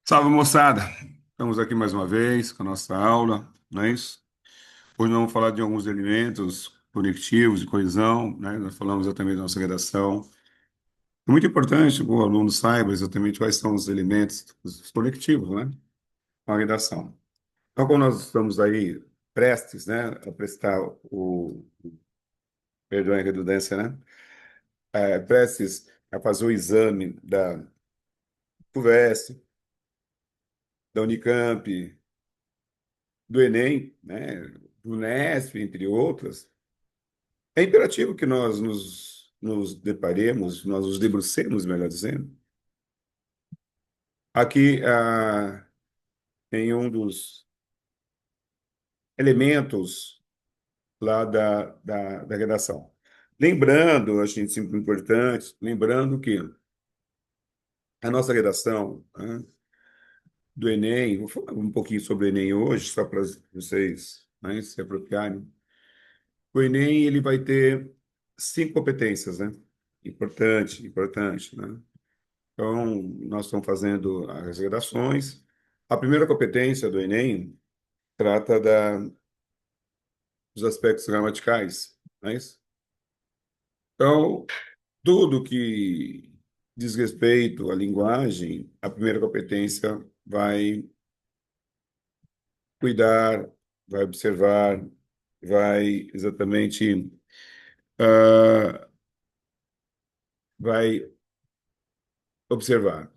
Salve, moçada! Estamos aqui mais uma vez com a nossa aula, não é isso? Hoje nós vamos falar de alguns elementos conectivos e coesão, né? Nós falamos exatamente da nossa redação. É muito importante que o aluno saiba exatamente quais são os elementos os conectivos, né? A redação. Então, quando nós estamos aí prestes, né, a prestar perdão a redundância, né? Prestes a fazer o exame da FUVEST, da Unicamp, do Enem, né? Do Unesp, entre outras. É imperativo que nós nos deparemos, nós nos debrucemos, melhor dizendo, aqui em um dos elementos lá da redação. Lembrando, a gente sempre importante, lembrando que a nossa redação, né, do Enem, vou falar um pouquinho sobre o Enem hoje, só para vocês, né, se apropriarem. O Enem ele vai ter 5 competências, né? Importante, importante, né? Então, nós estamos fazendo as redações. A primeira competência do Enem trata dos aspectos gramaticais, não é isso? Então, tudo que diz respeito à linguagem, a primeira competência vai cuidar, vai observar, vai exatamente, ah, vai observar.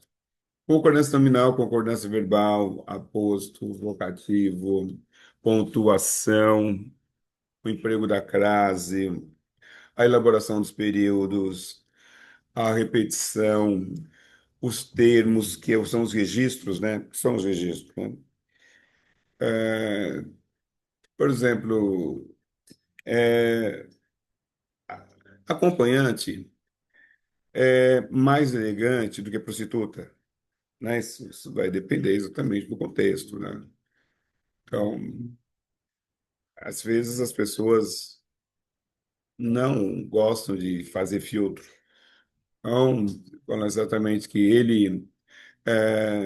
Concordância nominal, concordância verbal, aposto, vocativo, pontuação, o emprego da crase, a elaboração dos períodos, a repetição, os termos, que são os registros, né? Que são os registros, né? É, por exemplo, é, acompanhante é mais elegante do que prostituta, né? Isso vai depender exatamente do contexto, né? Então, às vezes as pessoas não gostam de fazer filtro. Então, falam exatamente que ele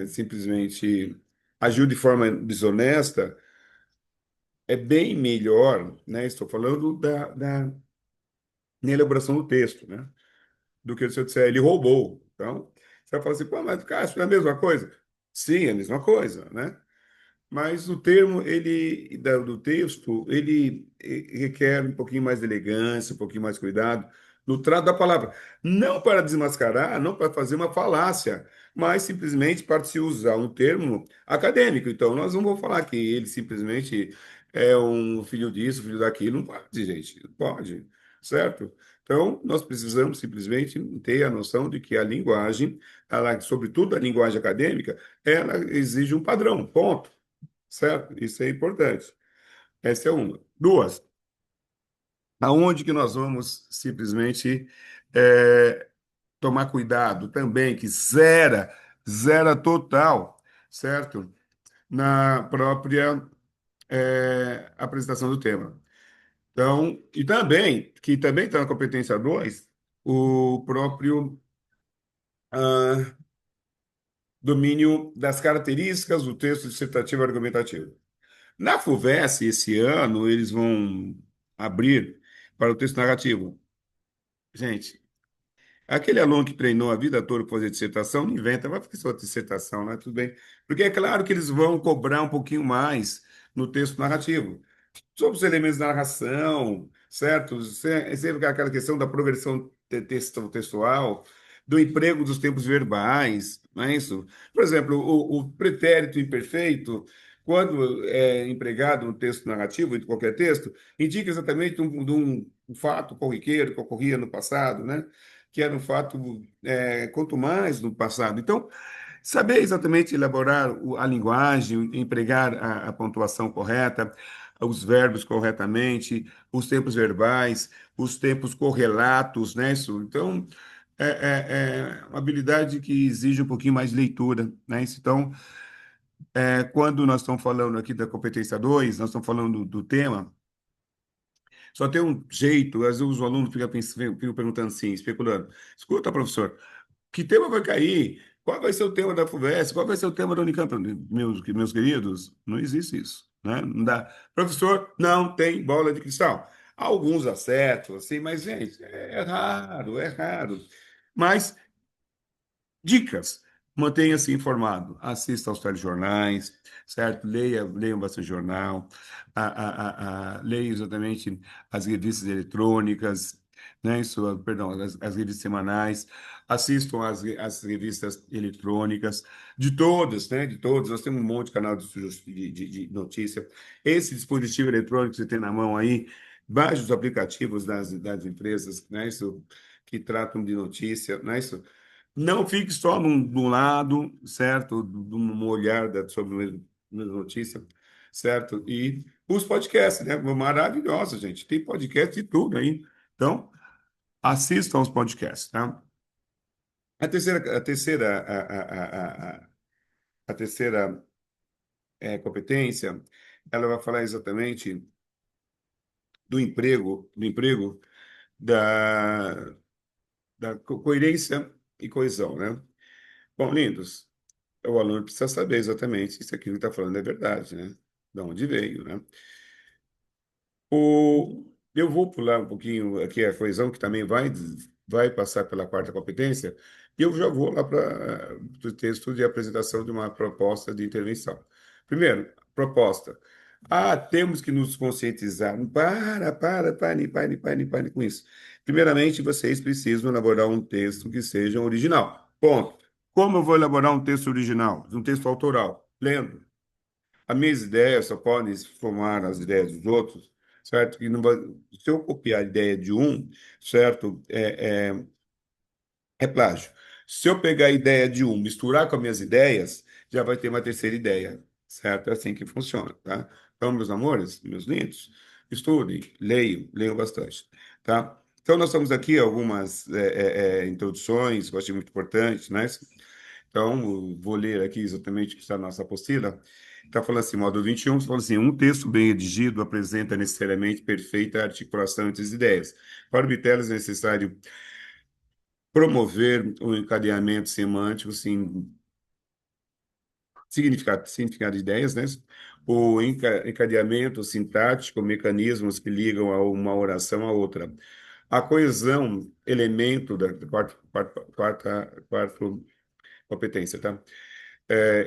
simplesmente agiu de forma desonesta, é bem melhor, né? Estou falando na elaboração do texto, né? Do que se eu disser ele roubou. Então, você vai falar assim, pô, mas cara, isso não é a mesma coisa? Sim, é a mesma coisa, né? Mas o termo ele do texto ele requer um pouquinho mais de elegância, um pouquinho mais cuidado no trato da palavra, não para desmascarar, não para fazer uma falácia, mas simplesmente para se usar um termo acadêmico. Então, nós não vamos falar que ele simplesmente é um filho disso, filho daquilo, não pode, gente, não pode, certo? Então, nós precisamos simplesmente ter a noção de que a linguagem, ela, sobretudo a linguagem acadêmica, ela exige um padrão, ponto. Certo? Isso é importante. Essa é uma. Duas, aonde que nós vamos simplesmente é, tomar cuidado também, que zera total, certo? Na própria apresentação do tema. Então, e também, que também está na competência 2 o próprio ah, domínio das características do texto dissertativo e argumentativo. Na FUVEST, esse ano, eles vão abrir para o texto narrativo. Gente, aquele aluno que treinou a vida toda para fazer dissertação, não inventa, vai fazer sua dissertação, né? Tudo bem. Porque é claro que eles vão cobrar um pouquinho mais no texto narrativo sobre os elementos da narração, certo? Sempre aquela questão da progressão textual, do emprego dos tempos verbais, não é isso? Por exemplo, o pretérito imperfeito, quando é empregado no texto narrativo, em qualquer texto, indica exatamente um fato corriqueiro que ocorria no passado, né? Que era um fato, quanto mais no passado. Então, saber exatamente elaborar a linguagem, empregar a pontuação correta, os verbos corretamente, os tempos verbais, os tempos correlatos, né? Isso, então, é uma habilidade que exige um pouquinho mais de leitura, né? Isso, então, quando nós estamos falando aqui da competência 2, nós estamos falando do tema, só tem um jeito, às vezes o aluno fica perguntando assim, especulando, escuta, professor, que tema vai cair? Qual vai ser o tema da FUVEST? Qual vai ser o tema da Unicamp? Meus queridos, não existe isso, né? Não dá. Professor, não tem bola de cristal. Alguns acertam, assim, mas, gente, é raro, é raro. Mas dicas. Mantenha-se informado. Assista aos telejornais, certo? Leia bastante jornal. Leia exatamente as revistas eletrônicas, né? Isso, perdão, as revistas semanais. Assistam as revistas eletrônicas, de todas, né? De todas. Nós temos um monte de canal de notícia. Esse dispositivo eletrônico que você tem na mão aí, baixe os aplicativos das empresas, né? Isso, que tratam de notícia, né? Isso, não fique só num lado, certo? De um olhar sobre mesma notícia, certo? E os podcasts, né? Maravilhosos, gente. Tem podcast de tudo aí. Então, assistam aos podcasts, tá? A terceira competência, ela vai falar exatamente do emprego da coerência e coesão, né? Bom, lindos. O aluno precisa saber exatamente se aquilo que está falando é verdade, né? De onde veio, né? Eu vou pular um pouquinho aqui a coesão, que também vai passar pela quarta competência, e eu já vou lá para o texto de apresentação de uma proposta de intervenção. Primeiro, proposta. Temos que nos conscientizar. Pare com isso. Primeiramente, vocês precisam elaborar um texto que seja original. Ponto. Como eu vou elaborar um texto original? Um texto autoral? Lendo. As minhas ideias só podem se formar as ideias dos outros, certo? E não vai, se eu copiar a ideia de um, certo? É plágio. Se eu pegar a ideia de um, misturar com as minhas ideias, já vai ter uma terceira ideia, certo? É assim que funciona, tá? Então, meus amores, meus lindos, estudem, leiam bastante, tá? Então, nós estamos aqui algumas introduções que eu achei muito importantes, né? Então, eu vou ler aqui exatamente o que está na nossa apostila. Está falando assim, módulo 21, fala assim, um texto bem redigido apresenta necessariamente perfeita articulação entre as ideias. Para obter é necessário promover um encadeamento semântico, sim, significado de ideias, né? O encadeamento sintático, mecanismos que ligam uma oração à outra. A coesão, elemento da quarta competência, tá?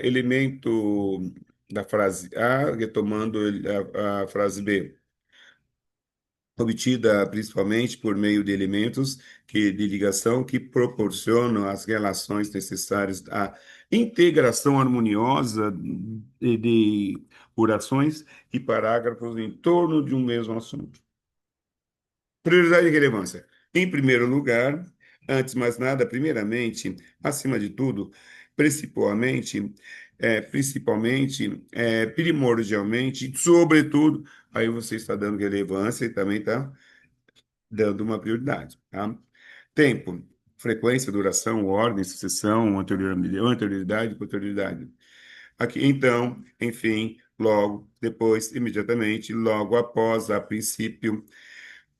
Elemento da frase A, retomando a frase B, obtida principalmente por meio de elementos de ligação que proporcionam as relações necessárias à integração harmoniosa de orações e parágrafos em torno de um mesmo assunto. Prioridade e relevância. Em primeiro lugar, antes de mais nada, primeiramente, acima de tudo, principalmente, primordialmente, sobretudo, aí você está dando relevância e também está dando uma prioridade, tá? Tempo, frequência, duração, ordem, sucessão, anterioridade, posterioridade. Aqui, então, enfim, logo, depois, imediatamente, logo após, a princípio,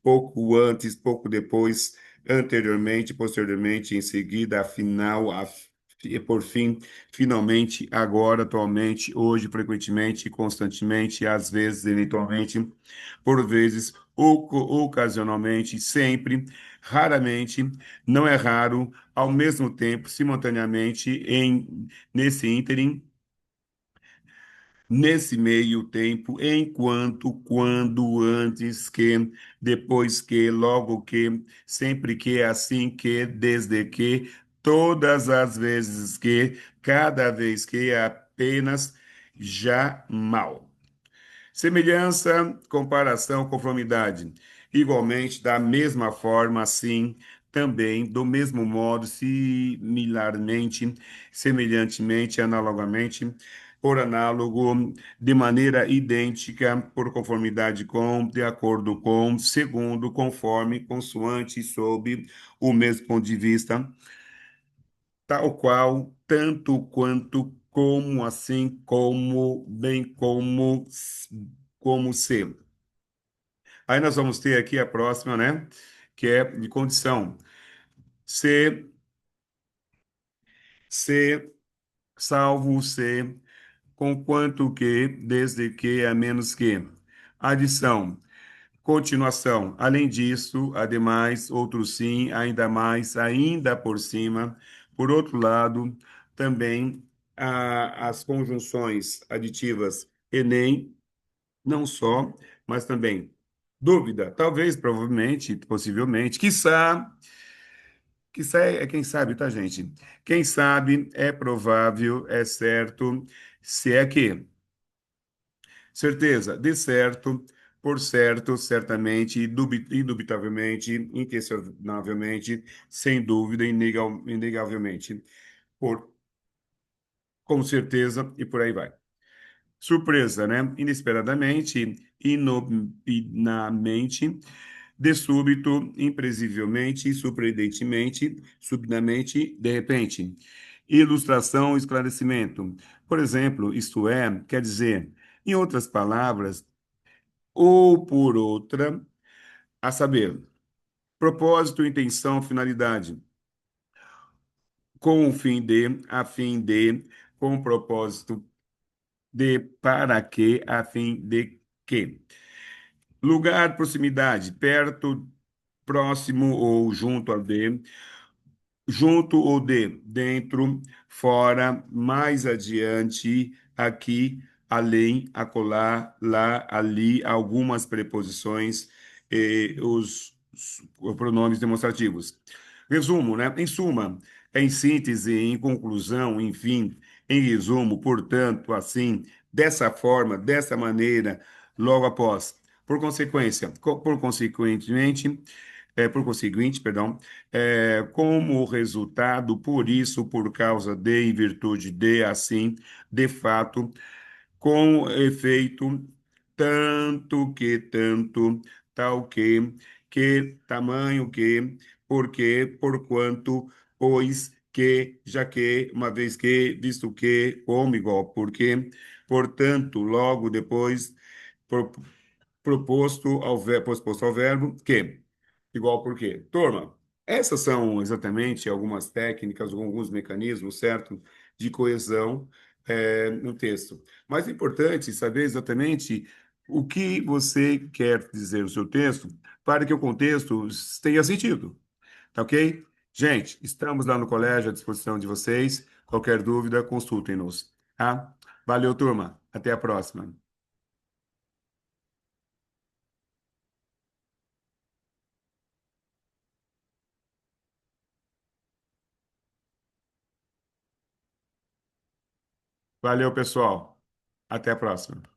pouco antes, pouco depois, anteriormente, posteriormente, em seguida, afinal, e por fim, finalmente, agora, atualmente, hoje, frequentemente, constantemente, às vezes, eventualmente, por vezes, ocasionalmente, sempre, raramente, não é raro, ao mesmo tempo, simultaneamente, nesse ínterim, nesse meio tempo, enquanto, quando, antes que, depois que, logo que, sempre que, assim que, desde que, todas as vezes que, cada vez que, apenas, já mal. Semelhança, comparação, conformidade. Igualmente, da mesma forma, assim, também, do mesmo modo, similarmente, semelhantemente, analogamente, por análogo, de maneira idêntica, por conformidade com, de acordo com, segundo, conforme, consoante, sob o mesmo ponto de vista, tal qual, tanto quanto, como, assim, como, bem como se. Aí nós vamos ter aqui a próxima, né? Que é de condição. Se se, salvo se, conquanto que, desde que, a menos que. Adição, continuação. Além disso, ademais, outro sim, ainda mais, ainda por cima. Por outro lado, também as conjunções aditivas e nem, não só, mas também dúvida, talvez, provavelmente, possivelmente, quiçá é quem sabe, tá, gente? Quem sabe, é provável, é certo, se é que. Certeza, de certo, por certo, certamente, indubitavelmente, inquestionavelmente, sem dúvida, inegavelmente, por, com certeza, e por aí vai. Surpresa, né? Inesperadamente, inopinamente, de súbito, imprevisivelmente, surpreendentemente, subitamente, de repente. Ilustração, esclarecimento. Por exemplo, isto é, quer dizer, em outras palavras, ou por outra, a saber, propósito, intenção, finalidade, com o fim de, a fim de, com o propósito de, para que, a fim de que. Lugar, proximidade, perto, próximo ou junto a de, junto ou de, dentro, fora, mais adiante, aqui, além, acolá, lá, ali, algumas preposições e os pronomes demonstrativos. Resumo, né? Em suma, em síntese, em conclusão, enfim, em resumo, portanto, assim, dessa forma, dessa maneira, logo após. Por consequência, por consequentemente, por conseguinte, perdão, como resultado, por isso, por causa de, em virtude de, assim, de fato, com efeito, tanto, tal que, tamanho que, porque, porquanto, pois, que, já que, uma vez que, visto que, como igual, porque, portanto, logo depois, por, posposto ao verbo, que. Igual por quê? Turma, essas são exatamente algumas técnicas, alguns mecanismos, certo? De coesão, no texto. Mas é importante saber exatamente o que você quer dizer no seu texto para que o contexto tenha sentido, tá ok? Gente, estamos lá no colégio à disposição de vocês. Qualquer dúvida, consultem-nos, tá? Valeu, turma. Até a próxima. Valeu, pessoal. Até a próxima.